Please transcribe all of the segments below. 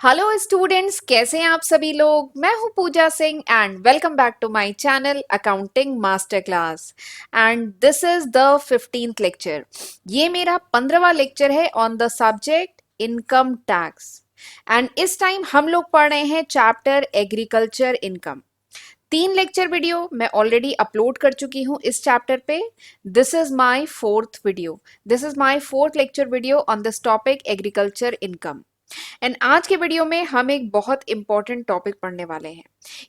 Hello students, कैसे हैं आप सभी लोग। मैं हूं Pooja Singh and welcome back to my channel accounting master class. And this is the 15th lecture. ये मेरा 15वां लेक्चर है on the subject income tax. And इस टाइम हम लोग पढ़ रहे हैं chapter agriculture income. 3 lecture video मैं ऑलरेडी अपलोड कर चुकी हूं इस चैप्टर पे। This is my fourth video. This is my fourth lecture video on this topic agriculture income. And आज के वीडियो में हम एक बहुत इंपॉर्टेंट टॉपिक पढ़ने वाले हैं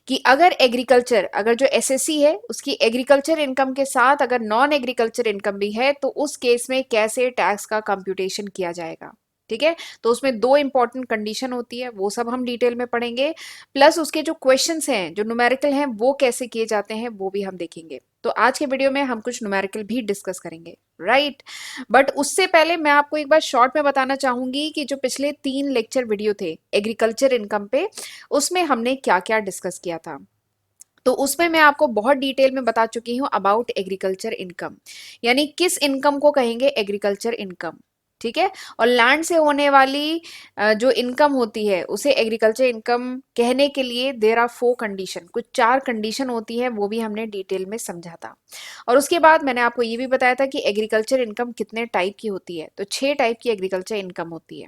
कि अगर जो एसएससी है उसकी एग्रीकल्चर इनकम के साथ अगर नॉन एग्रीकल्चर इनकम भी है तो उस केस में कैसे टैक्स का कंप्यूटेशन किया जाएगा। ठीक है, तो उसमें 2 इंपॉर्टेंट कंडीशन होती है, वो सब हम डिटेल में पढ़ेंगे। प्लस उसके जो क्वेश्चंस हैं, जो न्यूमेरिकल हैं, वो कैसे किए जाते हैं वो भी हम देखेंगे। तो आज के वीडियो में हम कुछ न्यूमेरिकल भी डिस्कस करेंगे, राइट। बट उससे पहले मैं आपको एक बार शॉर्ट में बताना चाहूंगी कि जो पिछले 3 लेक्चर वीडियो थे एग्रीकल्चर इनकम पे, उसमें हमने क्या क्या डिस्कस किया था। तो उसमें मैं आपको बहुत डिटेल में बता चुकी हूँ अबाउट एग्रीकल्चर इनकम, यानी किस इनकम को कहेंगे एग्रीकल्चर इनकम। ठीक है, और लैंड से होने वाली जो इनकम होती है उसे एग्रीकल्चर इनकम कहने के लिए देयर आर 4 कंडीशन, कुछ 4 कंडीशन होती है, वो भी हमने डिटेल में समझा था। और उसके बाद मैंने आपको ये भी बताया था कि एग्रीकल्चर इनकम कितने टाइप की होती है, तो 6 टाइप की एग्रीकल्चर इनकम होती है।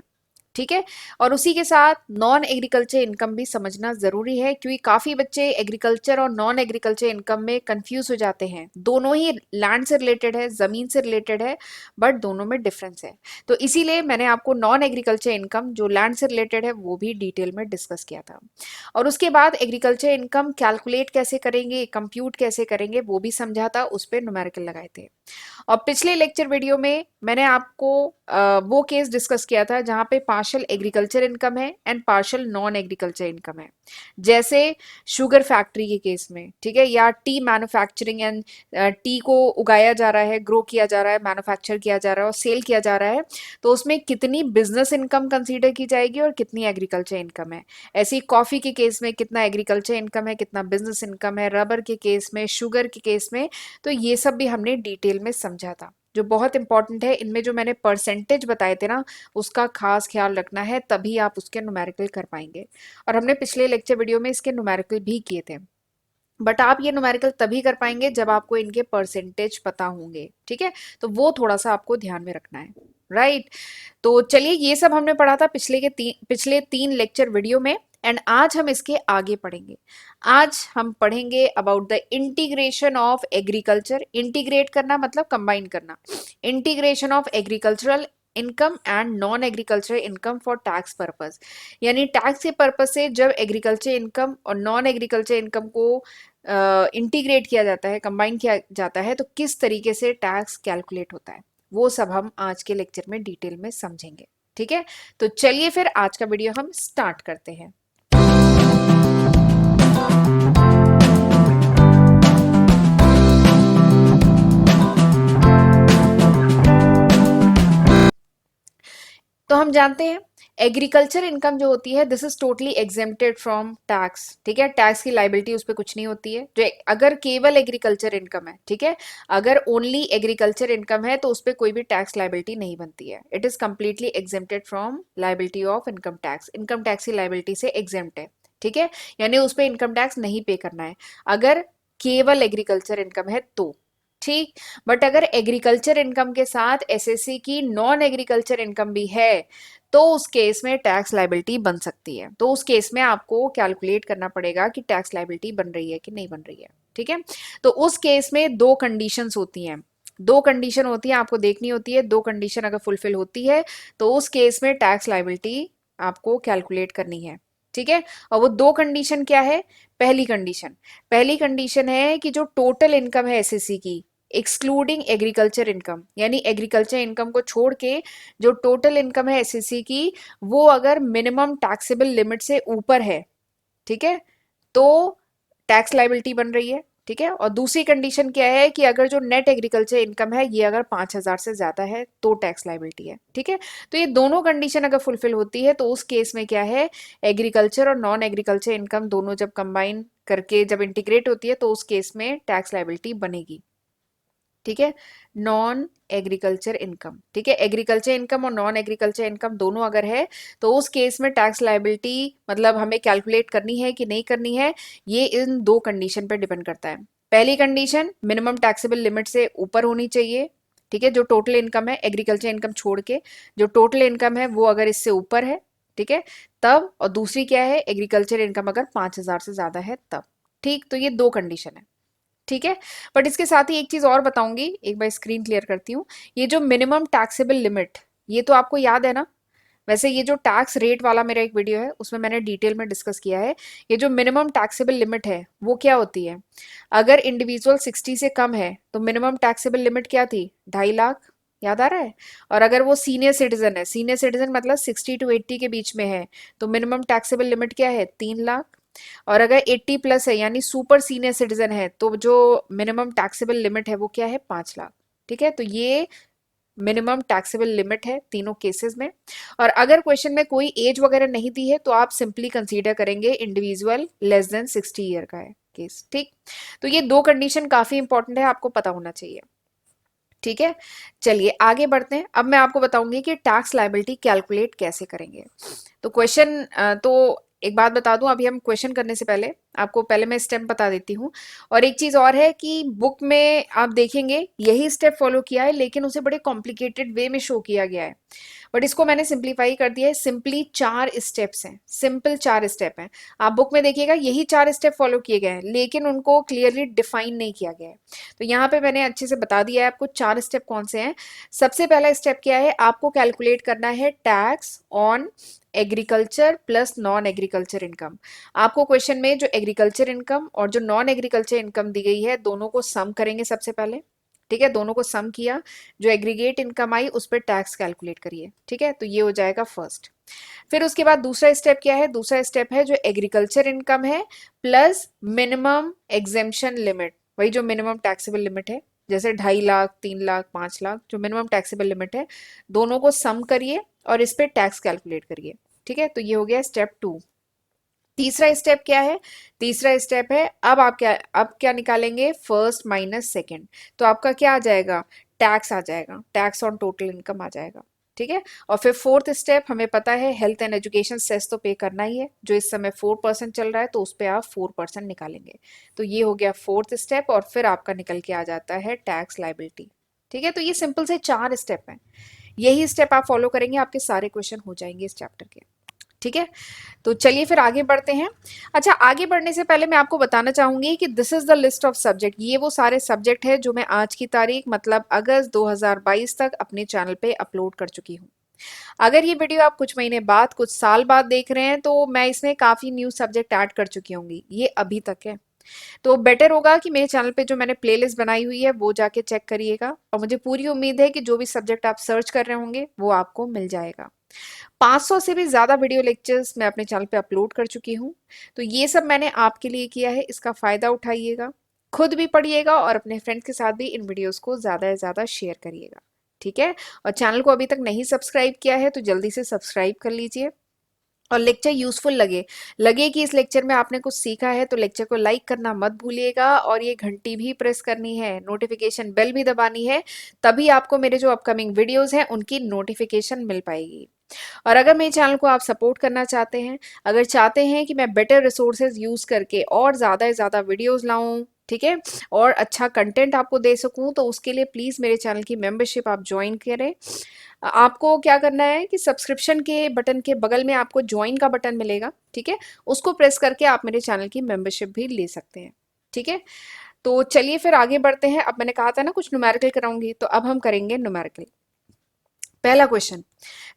ठीक है, और उसी के साथ नॉन एग्रीकल्चर इनकम भी समझना जरूरी है, क्योंकि काफी बच्चे एग्रीकल्चर और नॉन एग्रीकल्चर इनकम में कंफ्यूज हो जाते हैं। दोनों ही लैंड से रिलेटेड है, जमीन से रिलेटेड है, बट दोनों में डिफरेंस है। तो इसीलिए मैंने आपको नॉन एग्रीकल्चर इनकम जो लैंड से रिलेटेड है वो भी डिटेल में डिस्कस किया था। और उसके बाद एग्रीकल्चर इनकम कैलकुलेट कैसे करेंगे, कंप्यूट कैसे करेंगे, वो भी समझा था, उस पर न्यूमेरिकल लगाए थे। और पिछले लेक्चर वीडियो में मैंने आपको वो केस डिस्कस किया था जहां पे पार्शियल एग्रीकल्चर इनकम है and partial non agriculture income है, जैसे शुगर फैक्ट्री के केस में। ठीक है, या टी मैन्युफैक्चरिंग एंड टी को उगाया जा रहा है, ग्रो किया जा रहा है, मैन्युफैक्चर किया जा रहा है और सेल किया जा रहा है, तो उसमें कितनी बिजनेस इनकम कंसीडर की जाएगी और कितनी एग्रीकल्चर इनकम है। ऐसे ही कॉफी के केस में कितना एग्रीकल्चर इनकम है, कितना बिजनेस इनकम है, रबर के केस में, शुगर के केस में। तो ये सब भी हमने डिटेल में समझा था, जो बहुत इंपॉर्टेंट है। इनमें जो मैंने परसेंटेज बताए थे ना, उसका खास ख्याल रखना है, तभी आप उसके न्यूमेरिकल कर पाएंगे। और हमने पिछले लेक्चर वीडियो में इसके न्यूमेरिकल भी किए थे। बट आप ये न्यूमेरिकल तभी कर पाएंगे जब आपको इनके परसेंटेज पता होंगे। ठीक है, तो वो थोड़ा सा आपको ध्यान में रखना है, राइट। तो चलिए, ये सब हमने पढ़ा था पिछले 3 लेक्चर वीडियो में। एंड आज हम इसके आगे पढ़ेंगे। आज हम पढ़ेंगे about the integration of agriculture. Integrate करना मतलब कंबाइन करना। Integration of agricultural income and non agriculture income for tax purpose, यानी टैक्स के पर्पज से जब एग्रीकल्चर इनकम और नॉन एग्रीकल्चर इनकम को इंटीग्रेट किया जाता है, कंबाइन किया जाता है, तो किस तरीके से टैक्स कैलकुलेट होता है, वो सब हम आज के लेक्चर में डिटेल में समझेंगे। ठीक है, तो चलिए फिर आज का वीडियो हम स्टार्ट करते हैं। तो हम जानते हैं एग्रीकल्चर इनकम जो होती है, this is totally exempted from tax. ठीक है, टैक्स की लाइबिलिटी उस पर कुछ नहीं होती है, जो अगर केवल एग्रीकल्चर इनकम है। ठीक है, अगर ओनली एग्रीकल्चर इनकम है तो उस पर कोई भी टैक्स लाइबिलिटी नहीं बनती है। It is completely exempted from liability of income tax. Income tax की लाइबिलिटी से एग्जेम्प्ट है। ठीक है, यानी उस पर इनकम टैक्स नहीं पे करना है अगर केवल एग्रीकल्चर इनकम है तो। ठीक, बट अगर एग्रीकल्चर इनकम के साथ एसएससी की नॉन एग्रीकल्चर इनकम भी है तो उस केस में टैक्स लाइबिलिटी बन सकती है। तो उस केस में आपको कैलकुलेट करना पड़ेगा कि टैक्स लाइबिलिटी बन रही है कि नहीं बन रही है। ठीक है, तो उस केस में 2 कंडीशंस होती हैं। 2 कंडीशन होती है, आपको देखनी होती है। 2 कंडीशन अगर फुलफिल होती है तो उस केस में टैक्स लाइबिलिटी आपको कैलकुलेट करनी है। ठीक है, और वो 2 कंडीशन क्या है। पहली कंडीशन है कि जो टोटल इनकम है एसएससी की एक्सक्लूडिंग एग्रीकल्चर इनकम, यानी एग्रीकल्चर इनकम को छोड़ के जो टोटल इनकम है एसएससी की, वो अगर मिनिमम टैक्सेबल लिमिट से ऊपर है, ठीक है, तो टैक्स लाइबिलिटी बन रही है। ठीक है, और दूसरी कंडीशन क्या है कि अगर जो नेट एग्रीकल्चर इनकम है ये अगर 5,000 से ज्यादा है तो टैक्स लाइबिलिटी है। ठीक है, तो ये दोनों कंडीशन अगर फुलफिल होती है तो उस केस में क्या है, एग्रीकल्चर और नॉन एग्रीकल्चर इनकम दोनों जब कंबाइन करके जब इंटीग्रेट होती है तो उस केस में टैक्स लाइबिलिटी बनेगी। ठीक है, नॉन एग्रीकल्चर इनकम। ठीक है, एग्रीकल्चर इनकम और नॉन एग्रीकल्चर इनकम दोनों अगर है तो उस केस में टैक्स लायबिलिटी मतलब हमें कैलकुलेट करनी है कि नहीं करनी है, ये इन दो कंडीशन पर डिपेंड करता है। पहली कंडीशन, मिनिमम टैक्सेबल लिमिट से ऊपर होनी चाहिए। ठीक है, जो टोटल इनकम है एग्रीकल्चर इनकम छोड़ के, जो टोटल इनकम है वो अगर इससे ऊपर है, ठीक है, तब। और दूसरी क्या है, एग्रीकल्चर इनकम अगर 5,000 से ज्यादा है तब। ठीक, तो ये दो कंडीशन है। ठीक है, बट इसके साथ ही एक चीज और बताऊंगी, एक बार स्क्रीन क्लियर करती हूँ। ये जो मिनिमम टैक्सेबल लिमिट, ये तो आपको याद है ना। वैसे ये जो टैक्स रेट वाला मेरा एक वीडियो है उसमें मैंने डिटेल में डिस्कस किया है। ये जो मिनिमम टैक्सेबल लिमिट है वो क्या होती है, अगर इंडिविजुअल 60 से कम है तो मिनिमम टैक्सेबल लिमिट क्या थी, 2.5 लाख। याद आ रहा है। और अगर वो सीनियर सिटीजन है, सीनियर सिटीजन मतलब 60 to 80 के बीच में है, तो मिनिमम टैक्सेबल लिमिट क्या है, 3 लाख। और अगर 80+ है यानी सुपर सीनियर सिटीजन है, तो जो मिनिमम टैक्सेबल लिमिट है वो क्या है, 5 लाख। ठीक है, तो ये मिनिमम टैक्सेबल लिमिट है तीनों केसेस में। और अगर क्वेश्चन में कोई एज वगैरह नहीं दी है तो आप सिंपली कंसीडर करेंगे इंडिविजुअल लेस देन 60 ईयर का है केस। ठीक, तो ये दो कंडीशन काफी इंपॉर्टेंट है, आपको पता होना चाहिए। ठीक है, चलिए आगे बढ़ते हैं। अब मैं आपको बताऊंगी कि टैक्स लायबिलिटी कैलकुलेट कैसे करेंगे। तो क्वेश्चन तो एक बात बता दूं, अभी हम क्वेश्चन करने से पहले आपको पहले मैं स्टेप बता देती हूँ। और एक चीज और है कि बुक में आप देखेंगे यही स्टेप फॉलो किया है, लेकिन उसे बड़े कॉम्प्लिकेटेड वे में शो किया गया है। बट इसको मैंने सिंप्लीफाई कर दिया है, सिंपली 4 स्टेप्स हैं, सिंपल 4 स्टेप हैं। आप बुक में देखिएगा यही 4 स्टेप फॉलो किए गए हैं, लेकिन उनको क्लियरली डिफाइन नहीं किया गया है। तो यहाँ पे मैंने अच्छे से बता दिया है आपको 4 स्टेप कौन से हैं। सबसे पहला स्टेप क्या है, आपको कैलकुलेट करना है tax on agriculture plus non agriculture income. आपको क्वेश्चन में जो एग्रीकल्चर इनकम और जो नॉन एग्रीकल्चर इनकम दी गई है दोनों को सम करेंगे सबसे पहले। ठीक है, दोनों को सम किया, जो एग्रीगेट इनकम आई उस पर टैक्स कैलकुलेट करिए। ठीक है, तो ये हो जाएगा फर्स्ट। फिर उसके बाद दूसरा स्टेप क्या है, दूसरा स्टेप है जो एग्रीकल्चर इनकम है प्लस मिनिमम एग्जेम्पशन लिमिट, वही जो मिनिमम टैक्सेबल लिमिट है, जैसे 2.5 लाख, 3 लाख, 5 लाख, जो मिनिमम टैक्सेबल लिमिट है, दोनों को सम करिए और इस पे टैक्स कैलकुलेट करिए। ठीक है, तो ये हो गया स्टेप 2। तीसरा स्टेप क्या है, तीसरा स्टेप है अब क्या निकालेंगे, फर्स्ट माइनस सेकंड। तो आपका क्या आ जाएगा, टैक्स आ जाएगा, टैक्स ऑन टोटल इनकम आ जाएगा। ठीक है, और फिर फोर्थ स्टेप हमें पता है हेल्थ एंड एजुकेशन सेस तो पे करना ही है, जो इस समय 4% चल रहा है तो उस पर आप 4% निकालेंगे। तो ये हो गया फोर्थ स्टेप, और फिर आपका निकल के आ जाता है टैक्स लाइबिलिटी। ठीक है, तो ये सिंपल से 4 स्टेप हैं, यही स्टेप आप फॉलो करेंगे आपके सारे क्वेश्चन हो जाएंगे इस चैप्टर के। ठीक है, तो चलिए फिर आगे बढ़ते हैं। अच्छा, आगे बढ़ने से पहले मैं आपको बताना चाहूंगी कि this is the list of subject, ये वो सारे सब्जेक्ट है जो मैं आज की तारीख मतलब अगस्त 2022 तक अपने चैनल पे अपलोड कर चुकी हूँ। अगर ये वीडियो आप कुछ महीने बाद, कुछ साल बाद देख रहे हैं तो मैं इसमें काफी न्यू सब्जेक्ट ऐड कर चुकी होंगी, ये अभी तक है। तो बेटर होगा कि मेरे चैनल पे जो मैंने प्लेलिस्ट बनाई हुई है वो जाके चेक करिएगा, और मुझे पूरी उम्मीद है कि जो भी सब्जेक्ट आप सर्च कर रहे होंगे वो आपको मिल जाएगा। 500 से भी ज्यादा वीडियो लेक्चर्स मैं अपने चैनल पे अपलोड कर चुकी हूँ। तो ये सब मैंने आपके लिए किया है, इसका फायदा उठाइएगा, खुद भी पढ़िएगा और अपने फ्रेंड्स के साथ भी इन वीडियोस को ज्यादा से ज्यादा शेयर करिएगा। ठीक है, और चैनल को अभी तक नहीं सब्सक्राइब किया है तो जल्दी से सब्सक्राइब कर लीजिए। और लेक्चर यूजफुल लगे लगे कि इस लेक्चर में आपने कुछ सीखा है तो लेक्चर को लाइक करना मत भूलिएगा, और ये घंटी भी प्रेस करनी है, नोटिफिकेशन बेल भी दबानी है, तभी आपको मेरे जो अपकमिंग वीडियोस हैं उनकी नोटिफिकेशन मिल पाएगी। और अगर मेरे चैनल को आप सपोर्ट करना चाहते हैं, अगर चाहते हैं कि मैं बेटर रिसोर्सेज यूज करके और ज़्यादा से ज़्यादा वीडियोस लाऊं, ठीक है, और अच्छा कंटेंट आपको दे सकूं, तो उसके लिए प्लीज़ मेरे चैनल की मेंबरशिप आप ज्वाइन करें। आपको क्या करना है कि सब्सक्रिप्शन के बटन के बगल में आपको ज्वाइन का बटन मिलेगा, ठीक है, उसको प्रेस करके आप मेरे चैनल की मेंबरशिप भी ले सकते हैं। ठीक है, तो चलिए फिर आगे बढ़ते हैं। अब मैंने कहा था ना कुछ न्यूमेरिकल कराऊंगी, तो अब हम करेंगे न्यूमेरिकल। पहला क्वेश्चन,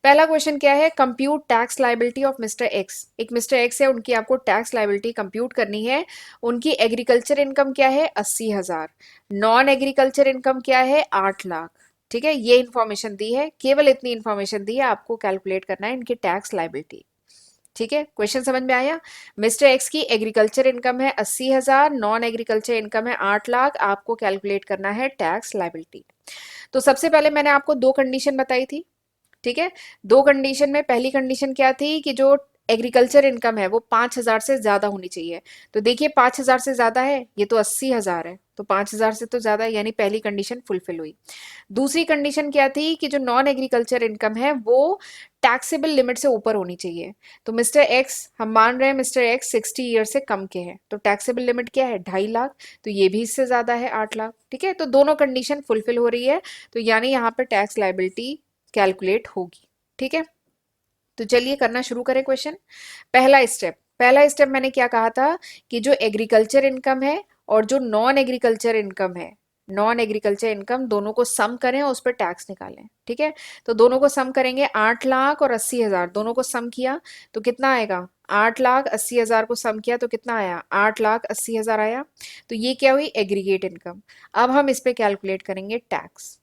पहला क्वेश्चन क्या है, compute tax liability of mister x. एक मिस्टर एक्स है, उनकी आपको टैक्स लाइबिलिटी कंप्यूट करनी है। उनकी एग्रीकल्चर इनकम क्या है, 80,000। नॉन एग्रीकल्चर इनकम क्या है, 8 लाख। ठीक है, ये इंफॉर्मेशन दी है, केवल इतनी इंफॉर्मेशन दी है, आपको कैलकुलेट करना है इनकी टैक्स लाइबिलिटी। ठीक है, क्वेश्चन समझ में आया। मिस्टर एक्स की एग्रीकल्चर इनकम है 80,000, नॉन एग्रीकल्चर इनकम है 8 लाख, आपको कैलकुलेट करना है टैक्स लाइबिलिटी। तो सबसे पहले मैंने आपको दो कंडीशन बताई थी। ठीक है, दो कंडीशन में पहली कंडीशन क्या थी कि जो एग्रीकल्चर इनकम है वो 5,000 से ज्यादा होनी चाहिए। तो देखिए 5,000 से ज्यादा है, ये तो 80,000 है। तो 5,000 से तो ज्यादा है, यानी पहली कंडीशन फुलफिल हुई। दूसरी कंडीशन क्या थी कि जो नॉन एग्रीकल्चर इनकम है वो टैक्सेबल लिमिट से ऊपर होनी चाहिए। तो मिस्टर एक्स, हम मान रहे हैं मिस्टर एक्स 60 ईयर से कम के हैं, तो टैक्सेबल लिमिट क्या है 2.5 लाख, तो ये भी इससे ज्यादा है 8 लाख। ठीक है, तो दोनों कंडीशन फुलफिल हो रही है, तो यानी यहाँ पे टैक्स लाइबिलिटी कैलकुलेट होगी। ठीक है, तो चलिए करना शुरू करें क्वेश्चन। पहला स्टेप मैंने क्या कहा था कि जो एग्रीकल्चर इनकम है और जो नॉन एग्रीकल्चर इनकम है, नॉन एग्रीकल्चर इनकम दोनों को सम करें और उस पर टैक्स निकालें। ठीक है, तो दोनों को सम करेंगे, 8 लाख और 80,000 दोनों को सम किया तो कितना आएगा, 8,80,000 को सम किया तो कितना आया, 8,80,000 आया। तो ये क्या हुई, एग्रीगेट इनकम। अब हम इस पे कैलकुलेट करेंगे टैक्स।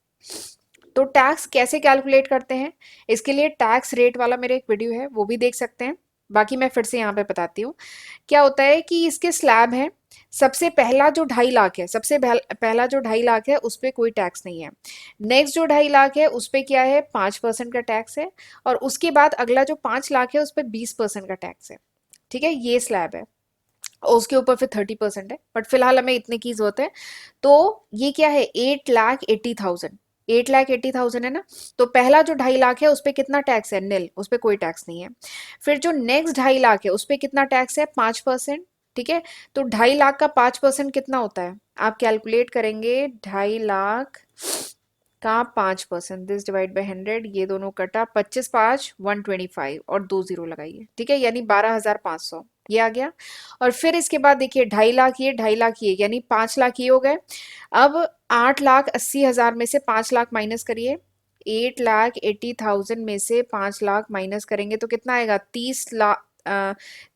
तो टैक्स कैसे कैलकुलेट करते हैं, इसके लिए टैक्स रेट वाला मेरा एक वीडियो है, वो भी देख सकते हैं। बाकी मैं फिर से यहाँ पे बताती हूँ। क्या होता है कि इसके स्लैब है, सबसे पहला जो 2.5 लाख है, पहला जो 2.5 लाख है उस पर कोई टैक्स नहीं है। नेक्स्ट जो 2.5 लाख है उस पर क्या है, 5% का टैक्स है। और उसके बाद अगला जो 5 लाख है उस पर 20% का टैक्स है। ठीक है, ये स्लैब है, और उसके ऊपर फिर 30% है, बट फिलहाल हमें इतने की जरूरत है। तो ये क्या है, 8,80,000, 8,80,000 है ना। तो पहला जो 2.5 लाख है उस पर कितना टैक्स है, निल, उस पर कोई टैक्स नहीं है। फिर जो नेक्स्ट 2.5 लाख है उस पर कितना टैक्स है, 5%। ठीक है, तो 2.5 लाख का 5% कितना होता है, आप कैलकुलेट करेंगे, 2.5 लाख का 5%, दिस डिवाइड बाई 100, ये दोनों कटा, 25 5 125 और 2 जीरो लगाइए। ठीक है, यानी 12,500 ये आ गया। और फिर इसके बाद देखिए 2.5 लाख ये, 2.5 लाख ये, यानी 5 लाख ये हो गए। अब 8,80,000 में से 5 लाख माइनस करिए, 8,80,000 में से 5 लाख माइनस करेंगे तो कितना आएगा, 30 लाख,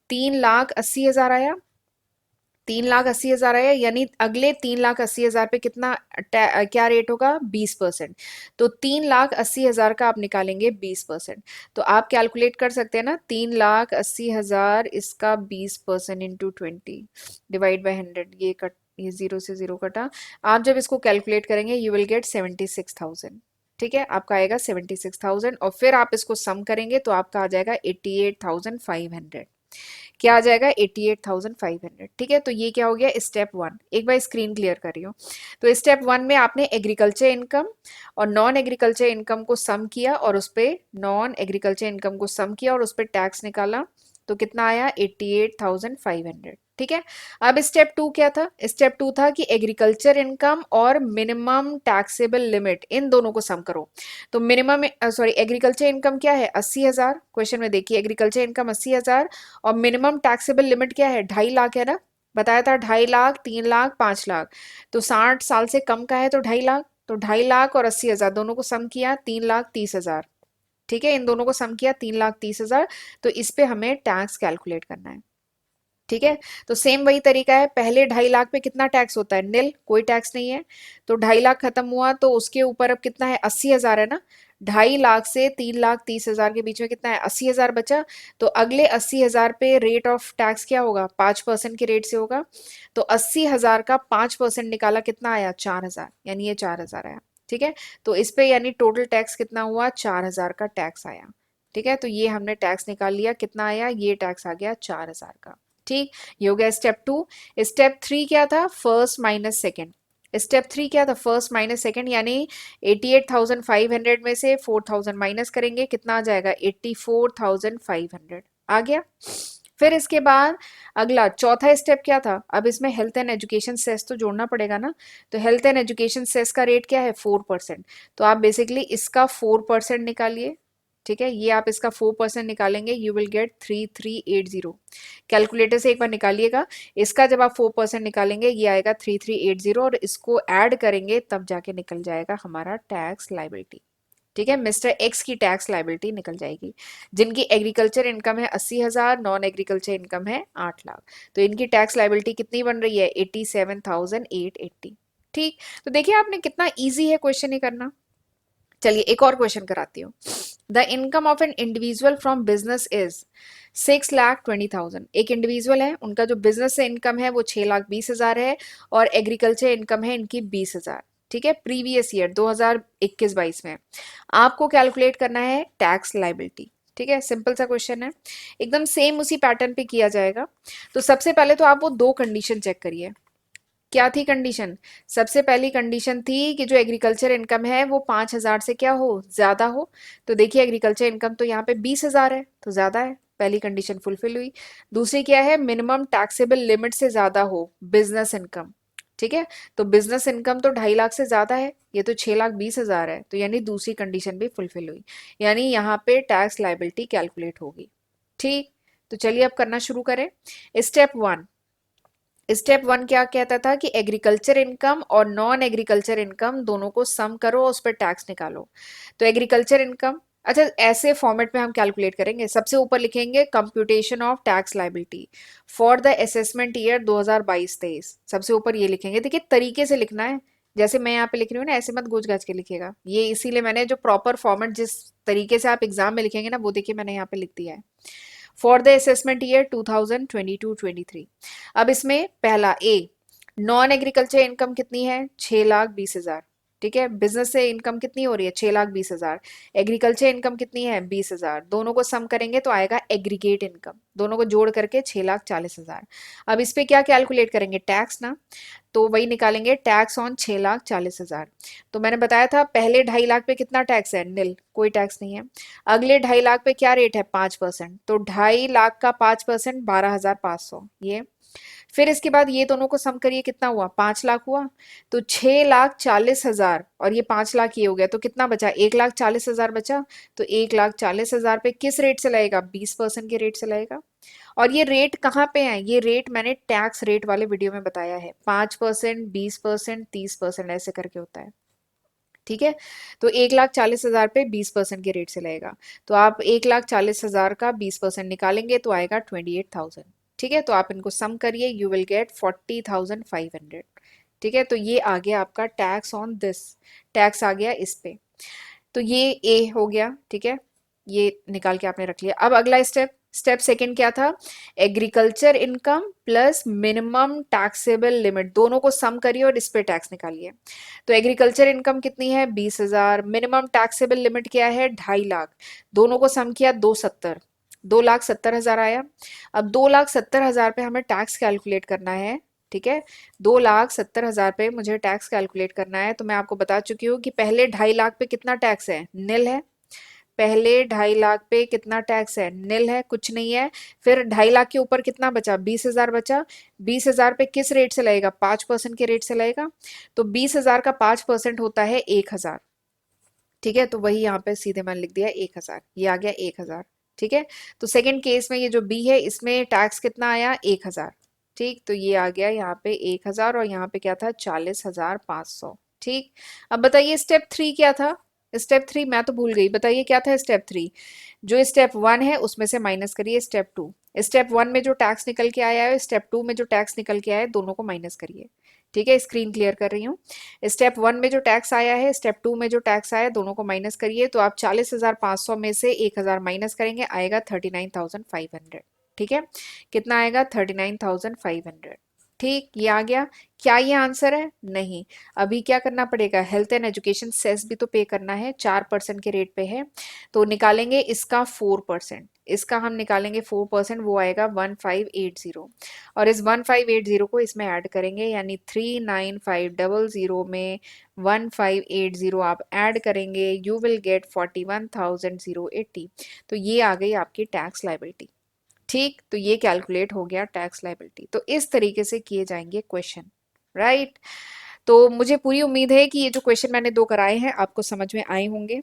3,80,000 आया। 3,80,000 आया, यानी अगले 3,80,000 पे कितना क्या रेट होगा, 20%। तो 3,80,000 का आप निकालेंगे 20%। तो आप कैलकुलेट कर सकते हैं ना, 3,80,000 इसका 20% इंटू 20 डिवाइड बाई 100, ये कट, ये जीरो से जीरो कटा। आप जब इसको कैलकुलेट करेंगे यू विल गेट 76,000। ठीक है, आपका आएगा 76,000, और फिर आप इसको सम करेंगे तो आपका आ जाएगा 88,500। क्या आ जाएगा, 88,500। ठीक है, तो ये क्या हो गया, स्टेप 1। एक बार स्क्रीन क्लियर कर रही हूँ। तो स्टेप 1 में आपने एग्रीकल्चर इनकम और नॉन एग्रीकल्चर इनकम को सम किया, और उस पर नॉन एग्रीकल्चर इनकम को सम किया और उस पर टैक्स निकाला, तो कितना आया, 88,500। ठीक है, अब स्टेप 2 क्या था, स्टेप 2 था कि एग्रीकल्चर इनकम और मिनिमम टैक्सेबल लिमिट इन दोनों को सम करो। तो मिनिमम, सॉरी, एग्रीकल्चर इनकम क्या है, 80,000, क्वेश्चन में देखिए एग्रीकल्चर इनकम 80,000, और मिनिमम टैक्सेबल लिमिट क्या है, 2.5 लाख है ना, बताया था 2.5 लाख, 3 लाख, 5 लाख। तो 60 साल से कम का है तो 2.5 लाख, तो 2.5 लाख और 80,000 दोनों को सम किया, 3,30,000। ठीक है, इन दोनों को सम किया, 3,30,000। तो इस पे हमें टैक्स कैलकुलेट करना है। ठीक है, तो सेम वही तरीका है, पहले 2.5 लाख पे कितना टैक्स होता है, निल, कोई टैक्स नहीं है। तो 2.5 लाख खत्म हुआ तो उसके ऊपर अब कितना है, 80,000 है ना। 2.5 लाख से 3,30,000 के बीच में कितना है, 80,000 बचा। तो अगले 80,000 पे रेट ऑफ टैक्स क्या होगा, 5% के रेट से होगा। तो 80,000 का 5% निकाला, कितना आया, 4,000, यानी ये 4,000 आया। ठीक है, तो इस पे यानी टोटल टैक्स कितना हुआ, 4,000 का टैक्स आया। ठीक है, तो ये हमने टैक्स निकाल लिया, कितना आया, ये टैक्स आ गया 4,000 का। ठीक, ये हो गया स्टेप 2। स्टेप 3 क्या था, फर्स्ट माइनस सेकेंड। स्टेप 3 क्या था, फर्स्ट माइनस सेकेंड, यानी 88,500 में से 4,000 माइनस करेंगे, कितना आ जाएगा, 84,500 आ गया। फिर इसके बाद अगला चौथा स्टेप क्या था, अब इसमें हेल्थ एंड एजुकेशन सेस तो जोड़ना पड़ेगा ना। तो हेल्थ एंड एजुकेशन सेस का रेट क्या है, 4%। तो आप बेसिकली इसका 4% निकालिए। ठीक है, ये आप इसका 4% निकालेंगे, यू विल गेट 3380। कैलकुलेटर से एक बार निकालिएगा, इसका जब आप 4% निकालेंगे ये आएगा 3380, और इसको ऐड करेंगे तब जाके निकल जाएगा हमारा टैक्स लाइबिलिटी। ठीक है, मिस्टर एक्स की टैक्स लाइबिलिटी निकल जाएगी, जिनकी एग्रीकल्चर इनकम है 80,000, नॉन एग्रीकल्चर इनकम है 8 लाख। तो इनकी टैक्स लाइबिलिटी कितनी बन रही है, 87,880। ठीक, तो देखिए आपने कितना ईजी है क्वेश्चन ही करना। चलिए एक और क्वेश्चन कराती हूँ। The income of an individual from business is 6,20,000। एक इंडिविजुअल है, उनका जो बिजनेस से इनकम है वो 6,20,000 है, और एग्रीकल्चर इनकम है इनकी 20,000। ठीक है, प्रीवियस ईयर 2021-22 में आपको कैलकुलेट करना है टैक्स लाइबिलिटी। ठीक है, सिंपल सा क्वेश्चन है, एकदम सेम उसी पैटर्न पे किया जाएगा। तो सबसे पहले तो आप वो दो कंडीशन चेक करिए। क्या थी कंडीशन? सबसे पहली कंडीशन थी कि जो एग्रीकल्चर इनकम है वो 5,000 से क्या हो, ज्यादा हो। तो देखिए एग्रीकल्चर इनकम तो यहाँ पे 20,000 है, तो ज्यादा है, पहली कंडीशन फुलफिल हुई। दूसरी क्या है, मिनिमम टैक्सेबल लिमिट से ज्यादा हो बिजनेस इनकम। ठीक है, तो बिजनेस इनकम तो 2.5 लाख से ज्यादा है, ये तो 6,20,000 है, तो यानी दूसरी कंडीशन भी फुलफिल हुई, यानी यहाँ पे टैक्स लाइबिलिटी कैलकुलेट होगी। ठीक, तो चलिए अब करना शुरू करें। Step one. स्टेप वन क्या कहता था कि एग्रीकल्चर इनकम और नॉन एग्रीकल्चर इनकम दोनों को सम करो और उस पर टैक्स निकालो। तो एग्रीकल्चर इनकम, अच्छा ऐसे फॉर्मेट में हम कैलकुलेट करेंगे। सबसे ऊपर लिखेंगे computation of tax liability for the assessment year 2022-23, सबसे ऊपर ये लिखेंगे। देखिए तरीके से लिखना है, जैसे मैं यहाँ पे लिख रही हूँ ना, ऐसे मत गोच गाच के लिखिएगा, ये इसीलिए मैंने जो प्रॉपर फॉर्मेट जिस तरीके से आप एग्जाम में लिखेंगे ना, वो देखिए मैंने यहाँ पे लिख दिया है। For the assessment year 2022-23। अब इसमें पहला ए, नॉन एग्रीकल्चर इनकम कितनी है, 6,20,000। ठीक है, बिजनेस से इनकम कितनी हो रही है, 6,20,000। एग्रीकल्चर इनकम कितनी है, 20,000। दोनों को सम करेंगे तो आएगा एग्रीगेट इनकम, दोनों को जोड़ करके 6,40,000। अब इस पे क्या कैलकुलेट करेंगे, टैक्स ना, तो वही निकालेंगे टैक्स ऑन 6,40,000। तो मैंने बताया था पहले 2.5 लाख पे कितना टैक्स है, निल, कोई टैक्स नहीं है। अगले 2.5 लाख पे क्या रेट है, 5%, तो 2.5 लाख का 5% 12,500 ये। फिर इसके बाद ये दोनों को सम करिए, कितना हुआ, 5 लाख हुआ। तो 6,40,000 और ये 5 लाख ये हो गया, तो कितना बचा, 1,40,000 बचा। तो 1,40,000 पे किस रेट से लगेगा, 20% के रेट से लगेगा। और ये रेट कहाँ पे है, ये रेट मैंने टैक्स रेट वाले वीडियो में बताया है, 5%, 20%, 30% ऐसे करके होता है। ठीक है, तो 1,40,000 पे 20% के रेट से लगेगा। तो आप 1,40,000 का 20% निकालेंगे तो आएगा 28,000। ठीक है, तो आप इनको सम करिए, यू विल गेट 40,500। ठीक है, तो ये आ गया आपका टैक्स ऑन दिस, टैक्स आ गया इस पे। तो ये ए हो गया। ठीक है, ये निकाल के आपने रख लिया। अब अगला स्टेप, स्टेप सेकंड क्या था, agriculture income plus minimum taxable limit, दोनों को सम करिए और इस पे टैक्स निकालिए। तो एग्रीकल्चर इनकम कितनी है, 20,000। मिनिमम टैक्सेबल लिमिट क्या है, 2.5 लाख। दोनों को सम किया, 270, 2,70,000 आया। अब 2,70,000 पे हमें टैक्स कैलकुलेट करना है। ठीक है, 2,70,000 पे मुझे टैक्स कैलकुलेट करना है। तो मैं आपको बता चुकी हूँ कि पहले 2.5 लाख पे कितना टैक्स है, निल है। पहले 2.5 लाख पे कितना टैक्स है, निल है, कुछ नहीं है। फिर 2.5 लाख के ऊपर कितना बचा, 20,000 बचा। 20,000 पे किस रेट से लगेगा, 5% के रेट से लगेगा। तो 20,000 का 5% होता है 1,000। ठीक है, तो वही यहाँ पे सीधे मैंने लिख दिया 1,000, ये आ गया 1,000। ठीक है, तो सेकंड केस में ये जो बी है इसमें टैक्स कितना आया, 1,000। ठीक, तो ये आ गया यहाँ पे 1,000 और यहाँ पे क्या था, 40,500। ठीक, अब बताइए स्टेप थ्री क्या था। स्टेप थ्री मैं तो भूल गई, बताइए क्या था स्टेप थ्री। जो स्टेप वन है उसमें से माइनस करिए स्टेप टू। स्टेप वन में जो टैक्स निकल के आया है, स्टेप टू में जो टैक्स निकल के आया है, दोनों को माइनस करिए। ठीक है, स्क्रीन क्लियर कर रही हूँ। स्टेप वन में जो टैक्स आया है, स्टेप टू में जो टैक्स आया है, दोनों को माइनस करिए। तो आप 40,500 में से 1,000 माइनस करेंगे, आएगा 39,500। ठीक है, कितना आएगा, 39,500। ठीक, ये आ गया। क्या ये आंसर है, नहीं। अभी क्या करना पड़ेगा, हेल्थ एंड एजुकेशन सेस भी तो पे करना है, 4% के रेट पे है। तो निकालेंगे इसका 4%, इसका हम निकालेंगे 4%, वो आएगा 1580। और इस 1580 को इसमें ऐड करेंगे, यानी 39,500 में 1580 आप ऐड करेंगे, यू विल गेट 41,080। तो ये आ गई आपकी टैक्स लाइबिलिटी। ठीक, तो ये कैलकुलेट हो गया टैक्स लाइबिलिटी। तो इस तरीके से किए जाएंगे क्वेश्चन, राइट। तो मुझे पूरी उम्मीद है कि ये जो क्वेश्चन मैंने दो कराए हैं आपको समझ में आए होंगे।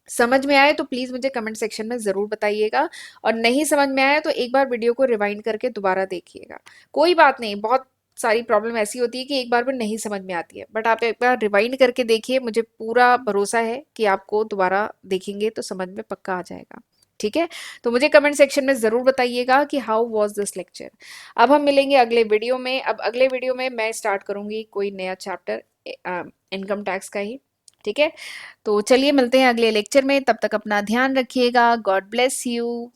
समझ में आए तो प्लीज मुझे कमेंट सेक्शन में जरूर बताइएगा, और नहीं समझ में आया तो एक बार वीडियो को रिवाइंड करके दोबारा देखिएगा। कोई बात नहीं, बहुत सारी प्रॉब्लम ऐसी होती है कि एक बार में नहीं समझ में आती है, बट आप एक बार रिवाइंड करके देखिए, मुझे पूरा भरोसा है कि आपको दोबारा देखेंगे तो समझ में पक्का आ जाएगा। ठीक है, तो मुझे कमेंट सेक्शन में जरूर बताइएगा कि हाउ वाज दिस लेक्चर। अब हम मिलेंगे अगले वीडियो में। अब अगले वीडियो में मैं स्टार्ट करूंगी कोई नया चैप्टर, इनकम टैक्स का ही। ठीक है, तो चलिए मिलते हैं अगले लेक्चर में, तब तक अपना ध्यान रखिएगा, गॉड ब्लेस यू।